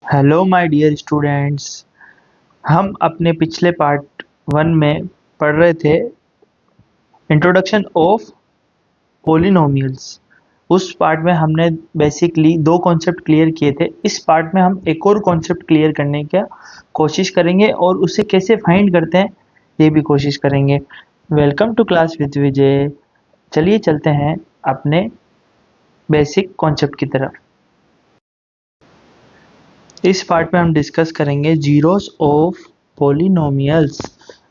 Hello my dear students. हम अपने पिछले पार्ट वन में पढ़ रहे थे इंट्रोडक्शन ऑफ पोलिनोमियल्स। उस पार्ट में हमने बेसिकली दो कॉन्सेप्ट क्लियर किए थे। इस पार्ट में हम एक और कॉन्सेप्ट क्लियर करने का कोशिश करेंगे और उसे कैसे फाइंड करते हैं ये भी कोशिश करेंगे। वेलकम टू क्लास विद विजय। चलिए चलते हैं अपने बेसिक कॉन्सेप्ट की तरफ। इस पार्ट में हम डिस्कस करेंगे जीरोस ऑफ पोलिनोमियल्स।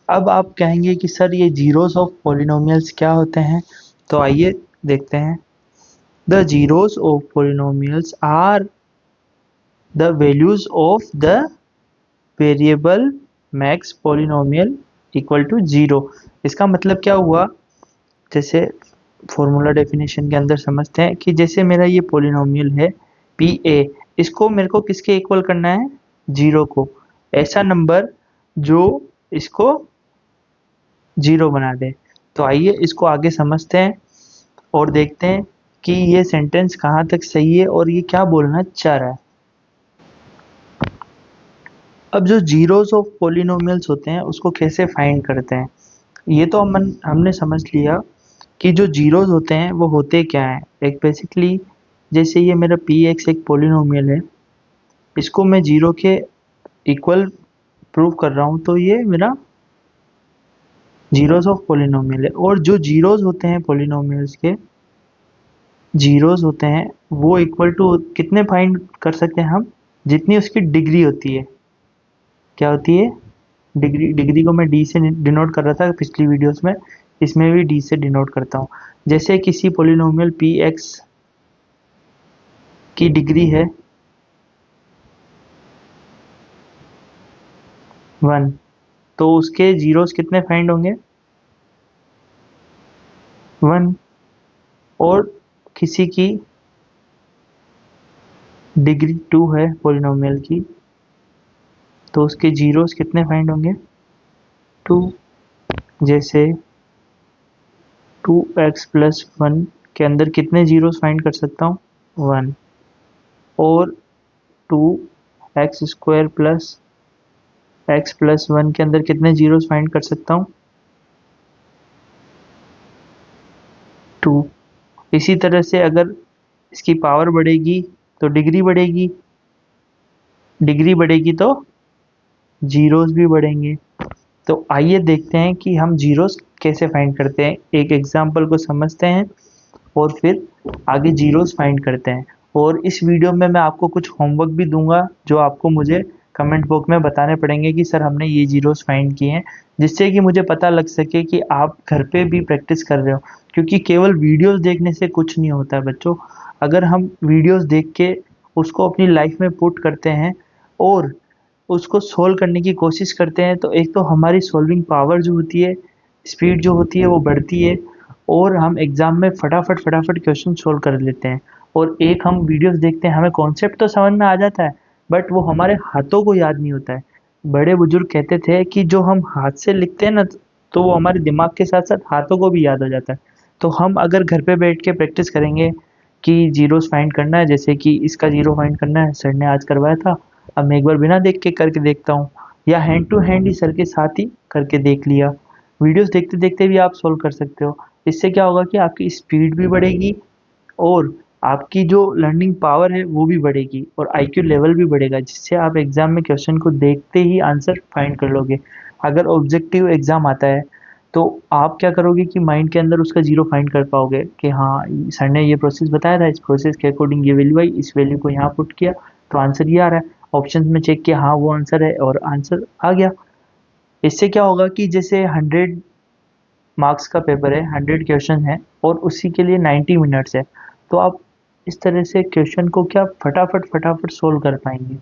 अब आप कहेंगे कि सर ये जीरोस ऑफ पोलिनोमियल्स क्या होते हैं, तो आइए देखते हैं। The zeros of polynomials are the values of the variable makes polynomial equal to zero. इसका मतलब क्या हुआ, जैसे फॉर्मूला डेफिनेशन के अंदर समझते हैं कि जैसे मेरा ये पोलिनोमियल है पी ए, इसको मेरे को किसके इक्वल करना है, जीरो को। ऐसा नंबर जो इसको जीरो बना दे। तो आइए इसको आगे समझते हैं और देखते हैं कि ये सेंटेंस कहाँ तक सही है और ये क्या बोलना चाह रहा है। अब जो जीरोस ऑफ पोलिनोमियल्स होते हैं उसको कैसे फाइंड करते हैं, ये तो हमने समझ लिया कि जो जीरोस होते हैं वो होते क्या हैं। एक बेसिकली जैसे ये मेरा पी एक्स एक पोलिनोमियल है, इसको मैं जीरो के इक्वल प्रूव कर रहा हूँ, तो ये मेरा जीरोस ऑफ पोलिनोमियल है। और जो जीरोस होते हैं पोलिनोमियल्स के, जीरोस होते हैं वो इक्वल टू कितने फाइंड कर सकते हैं हम, जितनी उसकी डिग्री होती है। क्या होती है, डिग्री। डिग्री को मैं डी से डिनोट कर रहा था पिछली वीडियोस में, इसमें भी डी से डिनोट करता हूँ। जैसे किसी पोलिनोमियल पी एक्स की डिग्री है 1, तो उसके जीरोस कितने फाइंड होंगे, 1। और किसी की डिग्री 2 है पोलिनोमियल की, तो उसके जीरोस कितने फाइंड होंगे, 2। जैसे 2x प्लस 1 के अंदर कितने जीरोस फाइंड कर सकता हूँ, 1। और 2x square plus x plus 1 के अंदर कितने जीरोस फाइंड कर सकता हूँ, 2। इसी तरह से अगर इसकी पावर बढ़ेगी तो डिग्री बढ़ेगी, डिग्री बढ़ेगी तो जीरोस भी बढ़ेंगे। तो आइए देखते हैं कि हम जीरोस कैसे फाइंड करते हैं। एक एग्जांपल को समझते हैं और फिर आगे जीरोस फाइंड करते हैं। और इस वीडियो में मैं आपको कुछ होमवर्क भी दूंगा जो आपको मुझे कमेंट बॉक्स में बताने पड़ेंगे कि सर हमने ये जीरोस फाइंड किए हैं, जिससे कि मुझे पता लग सके कि आप घर पे भी प्रैक्टिस कर रहे हो। क्योंकि केवल वीडियोस देखने से कुछ नहीं होता है बच्चों। अगर हम वीडियोस देख के उसको अपनी लाइफ में पुट करते हैं और उसको सोल्व करने की कोशिश करते हैं, तो एक तो हमारी सॉल्विंग पावर जो होती है, स्पीड जो होती है वो बढ़ती है और हम एग्ज़ाम में फटाफट फटाफट क्वेश्चन सोल्व कर लेते हैं। और एक हम वीडियोस देखते हैं, हमें कॉन्सेप्ट तो समझ में आ जाता है बट वो हमारे हाथों को याद नहीं होता है। बड़े बुजुर्ग कहते थे कि जो हम हाथ से लिखते हैं ना, तो वो हमारे दिमाग के साथ साथ हाथों को भी याद हो जाता है। तो हम अगर घर पे बैठ के प्रैक्टिस करेंगे कि जीरोस फाइंड करना है, जैसे कि इसका जीरो फाइंड करना है, सर ने आज करवाया था, अब मैं एक बार बिना देख के करके देखता हूँ, या हैंड टू हैंड ही सर के साथ ही करके देख लिया। वीडियोस देखते देखते भी आप सोल्व कर सकते हो। इससे क्या होगा कि आपकी स्पीड भी बढ़ेगी और आपकी जो लर्निंग पावर है वो भी बढ़ेगी और आईक्यू लेवल भी बढ़ेगा, जिससे आप एग्जाम में क्वेश्चन को देखते ही आंसर फाइंड कर लोगे। अगर ऑब्जेक्टिव एग्जाम आता है तो आप क्या करोगे कि माइंड के अंदर उसका जीरो फाइंड कर पाओगे कि हाँ सर ने ये प्रोसेस बताया था, इस प्रोसेस के अकॉर्डिंग ये वैल्यू आई, इस वैल्यू को यहाँ पुट किया तो आंसर ये आ रहा है। ऑप्शन में चेक किया, हाँ वो आंसर है और आंसर आ गया। इससे क्या होगा कि जैसे 100 मार्क्स का पेपर है, 100 क्वेश्चन है और उसी के लिए 90 मिनट्स है, तो आप इस तरह से क्वेश्चन को क्या फटाफट फटाफट सोल्व कर पाएंगे।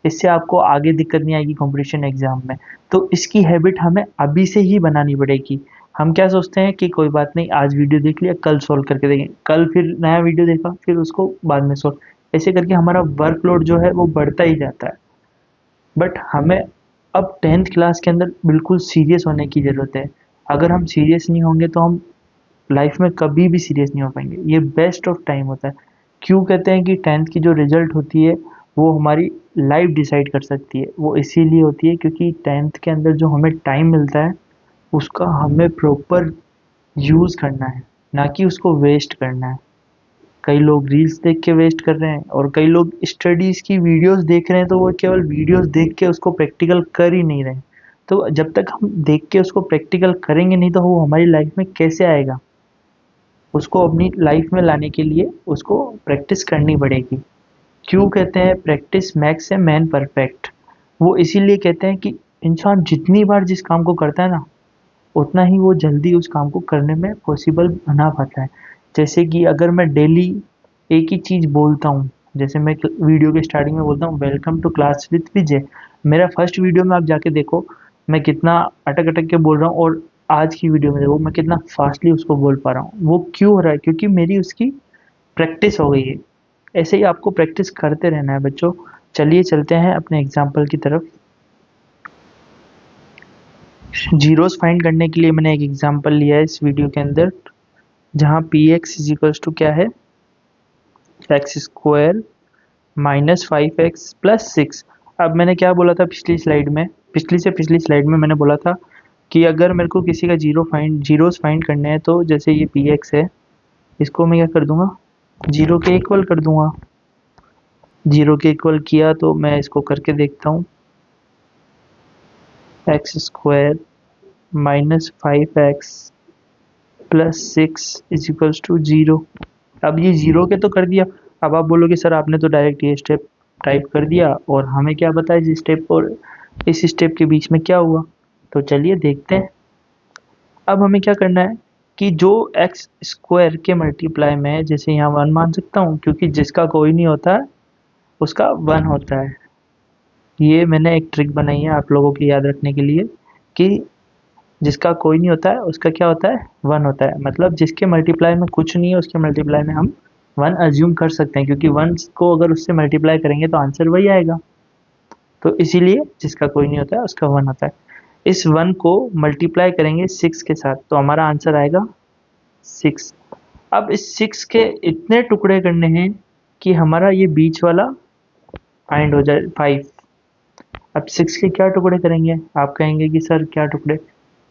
इससे आपको आगे दिक्कत नहीं आएगी कंपटीशन एग्जाम में। तो इसकी हैबिट हमें अभी से ही बनानी पड़ेगी। हम क्या सोचते हैं कि कोई बात नहीं, आज वीडियो देख लिया, कल सोल्व करके देखेंगे, कल फिर नया वीडियो देखा, फिर उसको बाद में सोल्व। ऐसे करके हमारा वर्कलोड जो है वो बढ़ता ही जाता है। बट हमें अब 10th क्लास के अंदर बिल्कुल सीरियस होने की ज़रूरत है। अगर हम सीरियस नहीं होंगे तो हम लाइफ में कभी भी सीरियस नहीं हो पाएंगे। ये बेस्ट ऑफ टाइम होता है। क्यों कहते हैं कि 10th की जो रिजल्ट होती है वो हमारी लाइफ डिसाइड कर सकती है। वो इसीलिए होती है क्योंकि 10th के अंदर जो हमें टाइम मिलता है उसका हमें प्रॉपर यूज़ करना है, ना कि उसको वेस्ट करना है। कई लोग रील्स देख के वेस्ट कर रहे हैं और कई लोग स्टडीज़ की वीडियोस देख रहे हैं, तो वो केवल वीडियोस देख के उसको प्रैक्टिकल कर ही नहीं रहे। तो जब तक हम देख के उसको प्रैक्टिकल करेंगे नहीं तो वो हमारी लाइफ में कैसे आएगा? उसको अपनी लाइफ में लाने के लिए उसको प्रैक्टिस करनी पड़ेगी। क्यों कहते हैं practice makes a man perfect? वो इसीलिए कहते हैं कि इंसान जितनी बार जिस काम को करता है ना, उतना ही वो जल्दी उस काम को करने में पॉसिबल बना पाता है। जैसे कि अगर मैं डेली एक ही चीज़ बोलता हूँ, जैसे मैं वीडियो के स्टार्टिंग में बोलता हूँ वेलकम टू क्लास विद विजय। मेरा फर्स्ट वीडियो में आप जाके देखो मैं कितना अटक अटक के बोल रहा हूँ, और आज की वीडियो में देखो मैं कितना फास्टली उसको बोल पा रहा हूँ। वो क्यों हो रहा है? क्योंकि मेरी उसकी प्रैक्टिस हो गई है। ऐसे ही आपको प्रैक्टिस करते रहना है बच्चों। चलिए चलते हैं अपने एग्जाम्पल की तरफ। जीरोस फाइंड करने के लिए मैंने एक एग्जाम्पल लिया है इस वीडियो के अंदर, जहाँ P X is equals to क्या है, x square minus 5x plus 6। अब मैंने क्या बोला था पिछली स्लाइड में, पिछली स्लाइड में मैंने बोला था कि अगर मेरे को किसी का जीरोस फाइंड करने हैं तो जैसे ये पी एक्स है, इसको मैं क्या कर दूंगा, जीरो के इक्वल कर दूंगा। जीरो के इक्वल किया तो मैं इसको करके देखता हूँ, X square minus 5x plus 6 is equals to zero. अब ये जीरो के तो कर दिया। अब आप बोलोगे सर आपने तो डायरेक्ट ये स्टेप टाइप कर दिया और हमें क्या पता इस स्टेप और इस स्टेप के बीच में क्या हुआ। तो चलिए देखते हैं। अब हमें क्या करना है कि जो एक्स स्क्वायर के मल्टीप्लाई में है, जैसे यहाँ वन मान सकता हूँ क्योंकि जिसका कोई नहीं होता है उसका वन होता है। ये मैंने एक ट्रिक बनाई है आप लोगों के याद रखने के लिए कि जिसका कोई नहीं होता है उसका क्या होता है, वन होता है। मतलब जिसके मल्टीप्लाई में कुछ नहीं है उसके मल्टीप्लाई में हम वन अज्यूम कर सकते हैं, क्योंकि वन को अगर उससे मल्टीप्लाई करेंगे तो आंसर वही आएगा। तो इसीलिए जिसका कोई नहीं होता है उसका वन होता है। इस वन को मल्टीप्लाई करेंगे सिक्स के साथ तो हमारा आंसर आएगा सिक्स। अब इस सिक्स के इतने टुकड़े करने हैं कि हमारा ये बीच वाला फाइंड हो जाए फाइव। अब सिक्स के क्या टुकड़े करेंगे, आप कहेंगे कि सर क्या टुकड़े,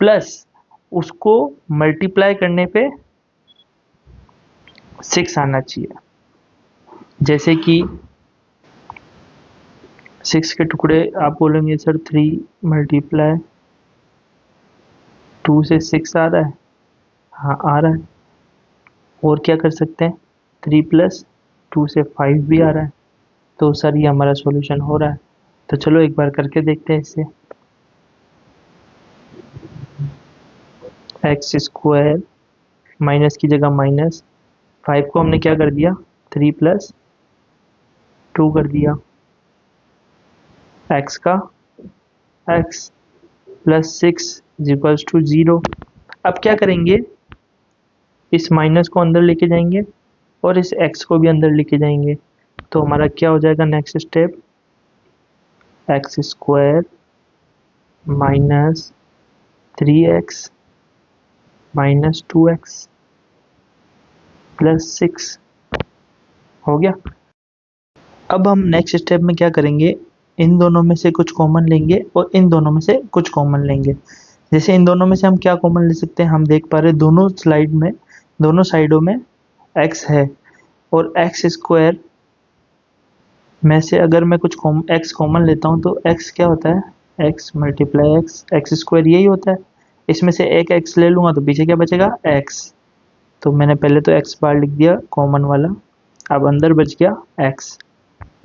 प्लस उसको मल्टीप्लाई करने पे सिक्स आना चाहिए। जैसे कि सिक्स के टुकड़े आप बोलेंगे सर थ्री मल्टीप्लाई टू से सिक्स आ रहा है, हाँ आ रहा है। और क्या कर सकते हैं, थ्री प्लस टू से फाइव भी आ रहा है। तो सर ये हमारा सॉल्यूशन हो रहा है। तो चलो एक बार करके देखते हैं इससे। एक्स स्क्वायर माइनस की जगह माइनस, फाइव को हमने क्या कर दिया, थ्री प्लस टू कर दिया, एक्स का X plus six is equals to zero. अब क्या करेंगे, इस माइनस को अंदर लेके जाएंगे और इस एक्स को भी अंदर लेके जाएंगे। तो हमारा क्या हो जाएगा next step, x square minus three x minus two x plus six हो गया। अब हम नेक्स्ट स्टेप में क्या करेंगे, इन दोनों में से कुछ कॉमन लेंगे और इन दोनों में से कुछ कॉमन लेंगे। जैसे इन दोनों में से हम क्या कॉमन ले सकते हैं, हम देख पा रहे दोनों स्लाइड में दोनों साइडों में x है, और एक्स स्क्वायर में से अगर मैं कुछ x कॉमन लेता हूँ तो x क्या होता है, x मल्टीप्लाई एक्स स्क्वायर यही होता है। इसमें से एक x ले लूँगा तो पीछे क्या बचेगा x। तो मैंने पहले तो x बार लिख दिया कॉमन वाला, अब अंदर बच गया x।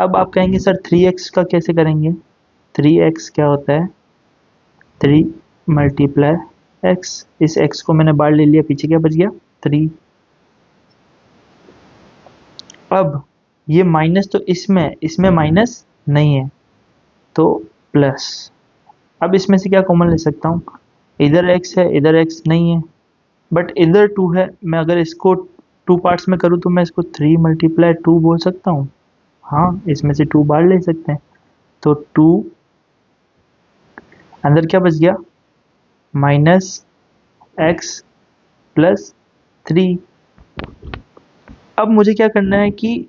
अब आप कहेंगे सर थ्री एक्स का कैसे करेंगे, थ्री एक्स क्या होता है, थ्री मल्टीप्लाई एक्स। इस एक्स को मैंने बाहर ले लिया, पीछे क्या बच गया थ्री। अब ये माइनस तो इसमें माइनस नहीं है तो प्लस। अब इसमें से क्या कॉमन ले सकता हूँ, इधर एक्स है इधर एक्स नहीं है, बट इधर टू है। मैं अगर इसको टू पार्ट्स में करूँ तो मैं इसको थ्री मल्टीप्लाई टू बोल सकता हूँ। हाँ इसमें से टू बाहर ले सकते हैं तो टू, अंदर क्या बच गया माइनस एक्स प्लस थ्री। अब मुझे क्या करना है कि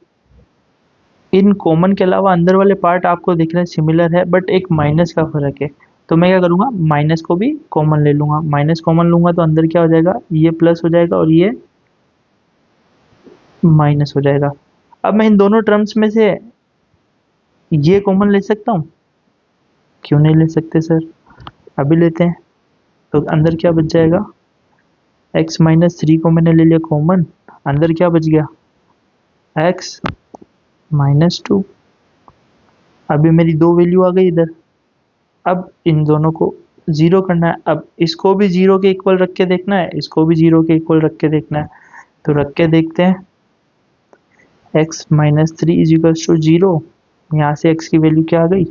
इन कॉमन के अलावा अंदर वाले पार्ट आपको दिख रहे हैं सिमिलर है, बट एक माइनस का फर्क है। तो मैं क्या करूँगा, माइनस को भी कॉमन ले लूँगा। माइनस कॉमन लूँगा तो अंदर क्या हो जाएगा, ये प्लस हो जाएगा और ये माइनस हो जाएगा। अब मैं इन दोनों टर्म्स में से ये कॉमन ले सकता हूँ? क्यों नहीं ले सकते सर, अभी लेते हैं। तो अंदर क्या बच जाएगा, x माइनस 3 को मैंने ले लिया कॉमन, अंदर क्या बच गया, x माइनस 2। अभी मेरी दो वैल्यू आ गई इधर। अब इन दोनों को जीरो करना है। अब इसको भी जीरो के इक्वल रख के देखना है, इसको भी जीरो के इक्वल रख के देखना है। तो रख के देखते हैं। x minus 3 is equals to zero. यहाँ से x की वैल्यू क्या आ गई,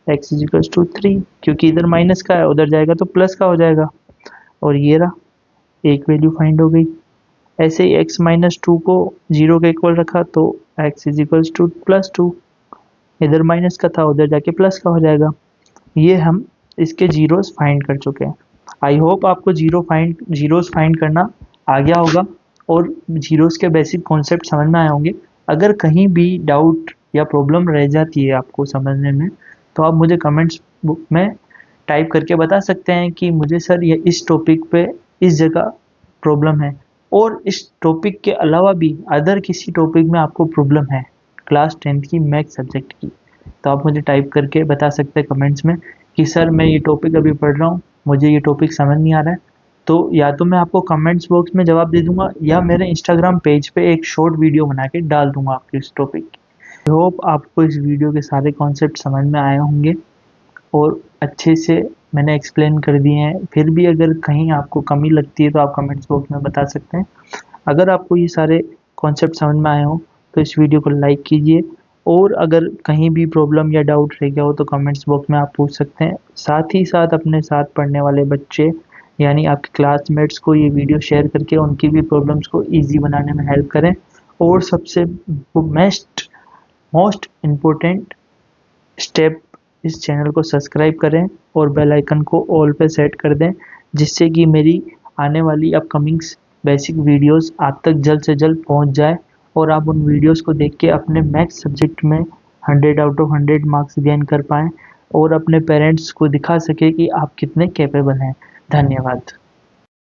x इज इक्वल्स टू 3, क्योंकि इधर माइनस का है, उधर जाएगा तो प्लस का हो जाएगा। और ये रहा, एक वैल्यू फाइंड हो गई। ऐसे ही x माइनस 2 को जीरो के इक्वल रखा तो x is equals two plus 2, इधर माइनस का था, उधर जाके प्लस का हो जाएगा। ये हम इसके जीरोस फाइंड कर चुके हैं। आई होप आपको जीरोस फाइंड करना आ गया होगा और जीरोस के बेसिक कॉन्सेप्ट समझ में आए होंगे। अगर कहीं भी डाउट या प्रॉब्लम रह जाती है आपको समझने में, तो आप मुझे कमेंट्स में टाइप करके बता सकते हैं कि मुझे सर ये इस टॉपिक पे इस जगह प्रॉब्लम है, और इस टॉपिक के अलावा भी अदर किसी टॉपिक में आपको प्रॉब्लम है क्लास 10th की मैथ्स सब्जेक्ट की, तो आप मुझे टाइप करके बता सकते हैं कमेंट्स में कि सर मैं ये टॉपिक अभी पढ़ रहा हूँ, मुझे ये टॉपिक समझ नहीं आ रहा है। तो या तो मैं आपको कमेंट्स बॉक्स में जवाब दे दूंगा, या मेरे इंस्टाग्राम पेज पे एक शॉर्ट वीडियो बना के डाल दूंगा आपके इस टॉपिक की। आई होप आपको इस वीडियो के सारे कॉन्सेप्ट समझ में आए होंगे और अच्छे से मैंने एक्सप्लेन कर दिए हैं। फिर भी अगर कहीं आपको कमी लगती है तो आप कमेंट्स बॉक्स में बता सकते हैं। अगर आपको ये सारे कॉन्सेप्ट समझ में आए हो तो इस वीडियो को लाइक कीजिए, और अगर कहीं भी प्रॉब्लम या डाउट रह गया हो तो कमेंट्स बॉक्स में आप पूछ सकते हैं। साथ ही साथ अपने साथ पढ़ने वाले बच्चे यानी आपके क्लासमेट्स को ये वीडियो शेयर करके उनकी भी प्रॉब्लम्स को ईजी बनाने में हेल्प करें। और सबसे मोस्ट इम्पोर्टेंट स्टेप, इस चैनल को सब्सक्राइब करें और बेल आइकन को ऑल पे सेट कर दें, जिससे कि मेरी आने वाली अपकमिंग बेसिक वीडियोस आप तक जल्द से जल्द पहुंच जाए और आप उन वीडियोस को देख के अपने मैथ्स सब्जेक्ट में 100 आउट ऑफ 100 मार्क्स गेन कर पाएँ और अपने पेरेंट्स को दिखा सके कि आप कितने कैपेबल हैं। धन्यवाद।